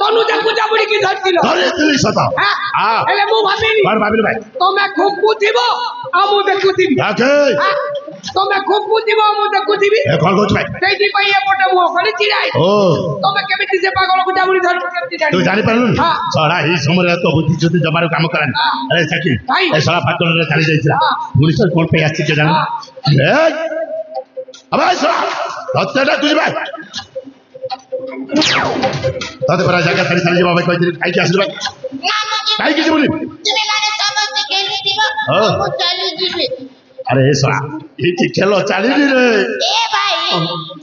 तनु जाकु जाबुड़ी की धरतिलो ଧରିଥିଲି ସତ हां हेले मु भाबिनी କଣ ଭାବିଲୁ ଭାଇ तमे खुपुथिबो आ मु देखुथिबि ଆକେ तमे खुपुथिबो मु देखुथिबि ଏ କଣ କହୁଛୁ ଭାଇ ସେଇଠି ପାଇଁ ଏପଟେ ମୁହ କରି ଚିରାଇ ଓ ତମେ କେମିତି ସେ ପାଗଳକୁ ଜାବୁଡ଼ି ଧରିବ କେମିତି ତୁ ଜାଣି ଜାଣିପାରିଲୁନି ହଁ। ଶଳା ଏଇ ସମୟରେ ତ ବୁଦ୍ଧି ଯଦି ଜମାରୁ କାମ କଲାନି ଆରେ ସାକି ଭାଇ। ଏ ଶଳା ପାଗଳରେ ଚାଲି ଯାଇଥିଲା ହଁ। ପୁଣି ସର କଣ ପାଇଁ ଆସିଛି କେଜାଣି ଏ ଆବେ ଶଳା ତତେଟା ତୁଝି ଭାଇ ତତେ ପରା ଜାଗା ଛାଡ଼ି ଚାଲି ଯିବା ଭାଇ କହିଥିଲି ଖାଇକି ଆସିଲୁ ଭାଇ ଖାଇକି ଯିବୁନି ତୁମେ ମାନେ ସମସ୍ତେ ଖେଳୁଥିବ ହଁ। ମୁଁ ଚାଲିଯିବି ଆରେ ଏ ଶଳା ଏଇଠି ଖେଳ ଚାଲିନି ରେ ଏ ଭାଇ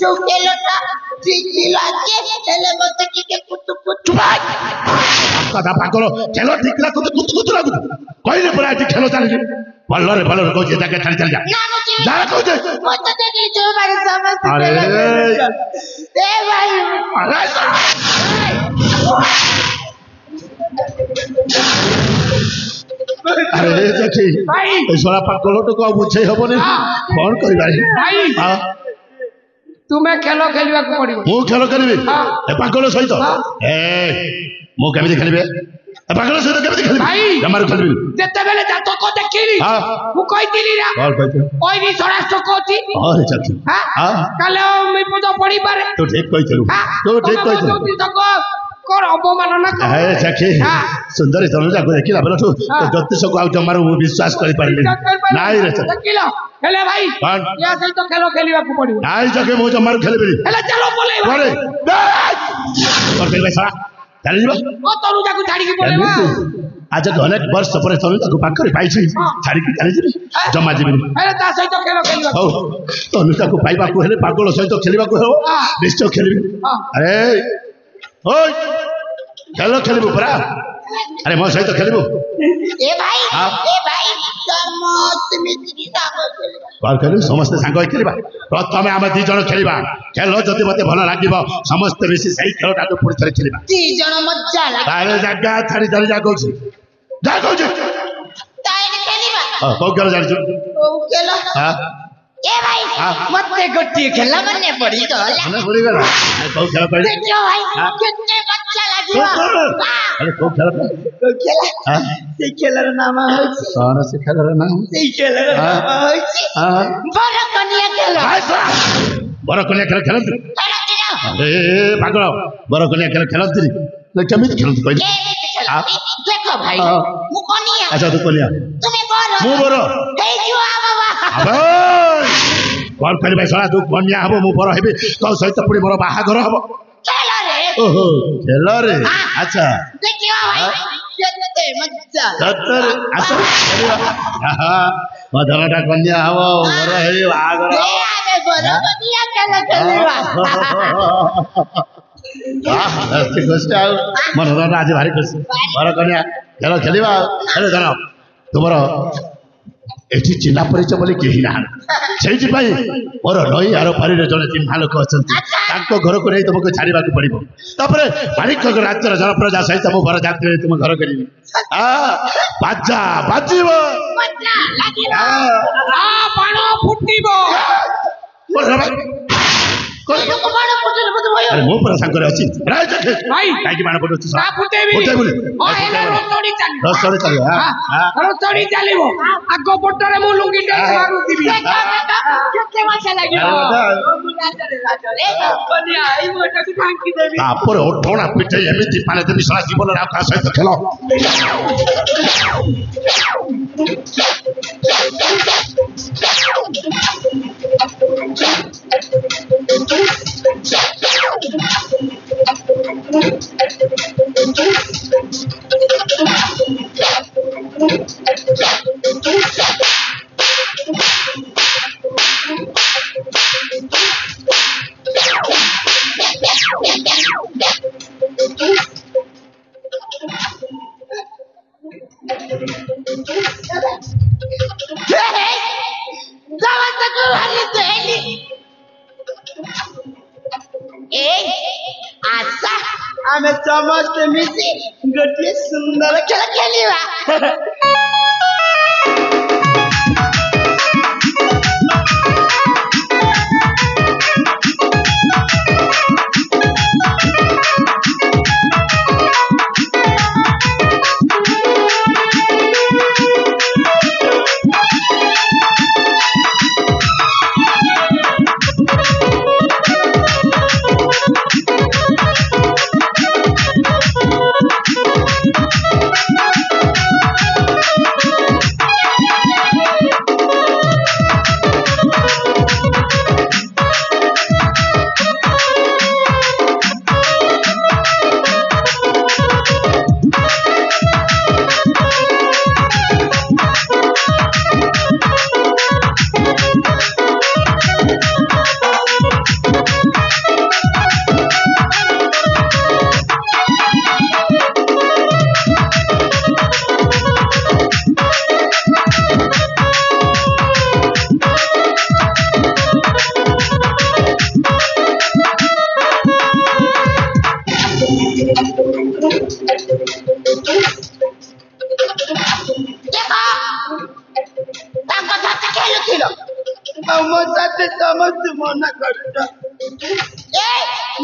ଯୋଉ ଖେଳଟା ଠିକ୍ ଲାଗେ ହେଲେ ମତେ ଟିକେ କୁତୁ କୁତୁ କଥା ପାଗଳ ଖେଳ ଠିକ ଲାଗୁଛି କୁତୁ କୁତୁ ଲାଗୁଛି କହିଲେ ପରା ଏଠି ଖେଳ ଚାଲିଛି ଭଲରେ କହୁଛି ଜାଗା ଛାଡ଼ି ଚାଲି ଯା ନା ମୁଁ ଯିବି ଯା କହୁଛେ ମତେ ଦେଖିଲି ତୁମେ ସମସ୍ତେ ଆରେ ଏ ଭାଇ ଆରେ ଶଳା ଆରେ ଦେଖି ଭାଇ। ଏ ଶଳା ପାଗଳଟାକୁ ଆଉ ବୁଝେଇ ହବନି କଣ କରିବା ଭାଇ। ତୁମେ ଖେଳ ଖେଳିବାକୁ ପଡିବ ମୁଁ ଖେଳ କରିବି ହଁ। ଏ ପାଗଳ ସହିତ ଏ ମୁଁ କେମିତି ଖେଳିବି ଏ ପାଗଳ ସହିତ କେମିତି ଖେଳିବି ଭାଇ। ଜମାରୁ ଖେଳିବି ଯେତେବେଳେ ଜାତକ ଦେଖିଲି ହଁ। ମୁଁ କହିଥିଲି ନା କଣ କହିଛୁ କହିଲି ଷଡ଼ାଷ୍ଟକ ଅଛି ହଁ ଚାଚୁ ହଁ କାଲେ ବିପଦ ପଡିପାରେ ତୁ ଠିକ କହିଥିଲୁ ତୁ ଠିକ କହିଥିଲୁ କଣ ଅପମାନନା କର ଏ ଚାଖି ସୁନ୍ଦରୀ ତନୁଜାକୁ ଦେଖିଲା ବେଳଠୁ ଜ୍ୟୋତିଷକୁ ଆଉ ଜମାରୁ ମୁଁ ବିଶ୍ୱାସ କରିପାରିଲି ନାଇଁ ରେ ଚାଚୁ ଦେଖିଲ ହେଲେ ଭାଇ କଣ? ୟା ସହିତ ଖେଳ ଖେଳିବାକୁ ପଡିବ ନାଇଁ ଚାଖି ମୁଁ ଜମାରୁ ଖେଳିବିନି ହେଲେ ଚାଲ ପଳେଇବା ପରେ କଣ ଖେଳିବେ ଶଳା ଚାଲିଯିବ ଓ ତରୁଜାକୁ ଛାଡିକି ପଳେଇବା ଆଜ ଅନେକ ବର୍ଷ ପରେ ତନୁଜାକୁ ପାଖରେ ପାଇଛି ଛାଡ଼ିକି ଚାଲିଯିବି ଜମା ଯିବିନି ହେଲେ ତା ସହିତ ଖେଳ ଖେଳିବାକୁ ହଉ ତନୁଜାକୁ ପାଇବାକୁ ହେଲେ ପାଗଳ ସହିତ ଖେଳିବାକୁ ହେବ ନିଶ୍ଚୟ ଖେଳିବି ହଁ। ଆରେ ଓଇ ଖେଳ ଖେଳିବୁ ପରା ଆରେ ମୋ ସହିତ ଖେଳିବୁ ଏ ଭାଇ ହଁ। ସମସ୍ତେ ମିଶିକି ସାଙ୍ଗ ଖେଳିବା କଣ ଖେଳିବୁ ସମସ୍ତେ ସାଙ୍ଗ ହେଇ ଖେଳିବା ପ୍ରଥମେ ଆମେ 2 ଜଣ ଖେଳିବା ଖେଳ ଯଦି ମତେ ଭଲ ଲାଗିବ ସମସ୍ତେ ମିଶି ସେଇ ଖେଳଟାକୁ ପୁଣି ଥରେ ଖେଳିବା 2 ଜଣ ମଜା ଲାଗେ ତାହେଲେ ଜାଗା ଛାଡ଼ି ଚାଲି ଯା କହୁଛି ଯା କହୁଛି ତାହେଲେ ଖେଳିବା କୋଉ ଖେଳ ଜାଣିଛୁ କୋଉ ଖେଳ ହଁ ଏ ଭାଇ ମତେ ଗୋଟିଏ ଖେଳ ମନେ ପଡିଗଲା ମନେ ପଡ଼ିଗଲା କୋଉ ଖେଳ କହିଲି ଦେଖିବ ଭାଇ କେତେ ମଜା ଲାଗିବ ଆରେ କୋଉ ଖେଳ କୋଉ ଖେଳ ସେଇ ଖେଳର ନାମ ହଉଛି କଣ ସେ ଖେଳର ନାମ ସେଇ ଖେଳର ନାମ ହଉଛି ବରକନିଆ ଖେଳ ବରକନ୍ୟା ଖେଳ ଖେଳନ୍ତି ଖେଳନ୍ତି ନା ଏ ପାଗଳ ବରକନ୍ୟା ଖେଳ ଖେଳନ୍ତିନି କେମିତି ଖେଳନ୍ତି କହିଲି କେମିତି ଖେଳନ୍ତି ଦେଖ ଭାଇ ହଁ। ମୁଁ କନିଆ ଆଚ୍ଛା ତୁ କନ୍ୟା ତୁମେ ବର ମୁଁ ବର ହେଇଯିବ ଆମ ଆବେ କଣ କରିବା ଶଳା ତୁ କନ୍ୟା ହବ ମୁଁ ବର ହେବି ତୋ ସହିତ ପୁଣି ମୋର ବାହାଘର ହବ ଖେଳରେ ଓହୋ ଖେଳରେ ଆଚ୍ଛା ଦେଖିବ ଭାଇ କେତେ ମଜା ସତରେ ଆସ ଖେଳିବା ମୋ ଧନଟା କନ୍ୟା ହବ ବର ହେବି ବାହାଘର ହବ ଆମେ ବରକନିଆ ଖେଳ ଖେଳିବା ଖୁସି ଆଉ ମୋ ଧନଟା ଆଜି ଭାରି ଖୁସି ବର କନ୍ୟା ଖେଳ ଖେଳିବା ଆଉ ହେଲେ ଧନ ତୁମର ଏଠି ଚିହ୍ନା ପରିଚୟ ବୋଲି କେହି ନାହାନ୍ତି ସେଇଥିପାଇଁ ମୋର ନଈ ଆର ପାରିରେ ଜଣେ ଚିହ୍ନା ଲୋକ ଅଛନ୍ତି ତାଙ୍କ ଘରକୁ ନେଇ ତୁମକୁ ଛାଡ଼ିବାକୁ ପଡିବ ତାପରେ ମାଣିକଙ୍କ ରାଜ୍ୟର ଜନପ୍ରଜା ସହିତ ମୁଁ ବରଯାତ୍ରୀରେ ତୁମ ଘର କରିବି ବାଜା ବାଜିବ ମଜା ଲାଗିବ ବାଣ ଫୁଟିବ ବାଣ ଫୁଟିଲେ ମତେ ଭୟ ଆରେ ମୁଁ ପୁରା ସାଙ୍ଗରେ ଅଛି ଭାଇ। କାହିଁକି ବାଣ ଫୁଟୁଛି ନା ଫୁଟେଇବି ଫୁଟେଇବୁନି ହେଲେ ରତଡ଼ି ଚାଲିବ ରସରେ ଚାଲିବ ରତଡ଼ି ଚାଲିବ ଆଗ ପଟରେ ମୁଁ ଲୁଙ୍ଗିଟେ ମାରୁଥିବି କେତେ ମଜା ଲାଗିବ ତାପରେ ଓଠଣା ପିଠେଇ ଏମିତି ପାନେ ଦେବି ଶଳା ଜୀବନରେ ଆଉ କାହା ସହିତ ଖେଳ ଆମେ ସମସ୍ତେ ମିଶି ଗୋଟିଏ ସୁନ୍ଦର ଖେଳ ଖେଳିବା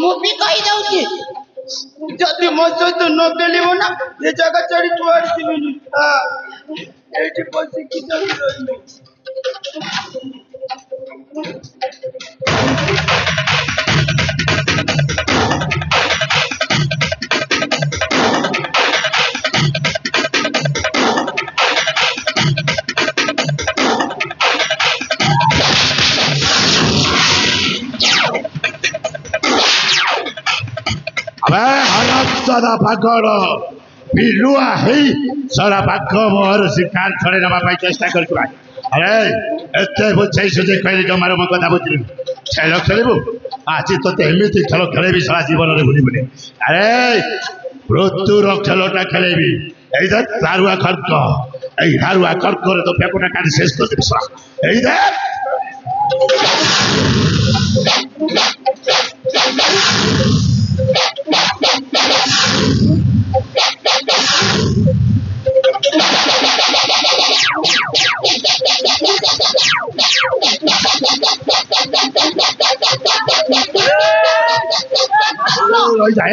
ମୁଁ ବି କହିଦଉଛି ଯଦି ମୋ ସହିତ ନ ଖେଳିବ ନା ଏ ଜାଗା ଛାଡି ତୁ ଆସିବିନି ଏଇଠି ବସିକି ରହିବି अबे हनस्तदा पागल बिलुआ है सारा पाग मोर शिकार छड़े नवा पाई चेष्टा करथुवा अरे एते बुझै सुजे कहली जमारो म कथा बुझिलु खेल खेलिबु आज तो एमिति खेल खेलेबी सारा जीवन रे भूली भूली अरे मृत्युर खेलटा खेलेबी এই দেখ দারুয়া খর্ক এই দারুয়া খর্ক রে তো পেপটা কাটি শেষ করে দিবি সারা এই দেখ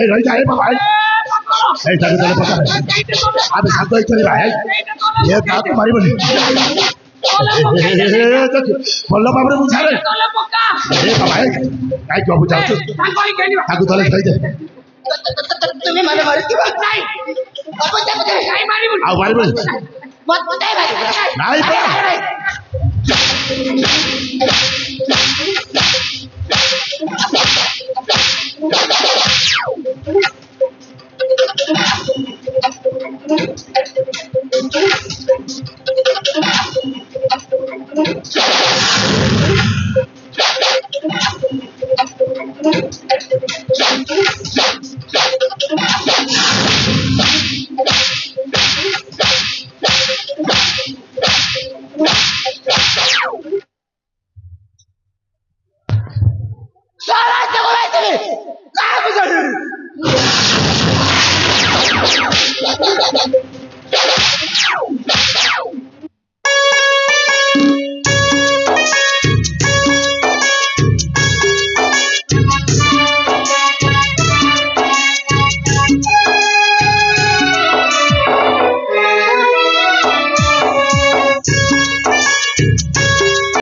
रही जाए भाई ऐसा तो चले पता है अब सब तो चले भाई ये बात तुम्हारी बोली बोलो बाबरे बुझा रे ए भाई काय क्यों बुझा तू आगु तले खाई दे तुम्ही मला मारती बात नाही आपण त्या काय मारी बोल आ मारी बोल मत नाही भाई नाही बा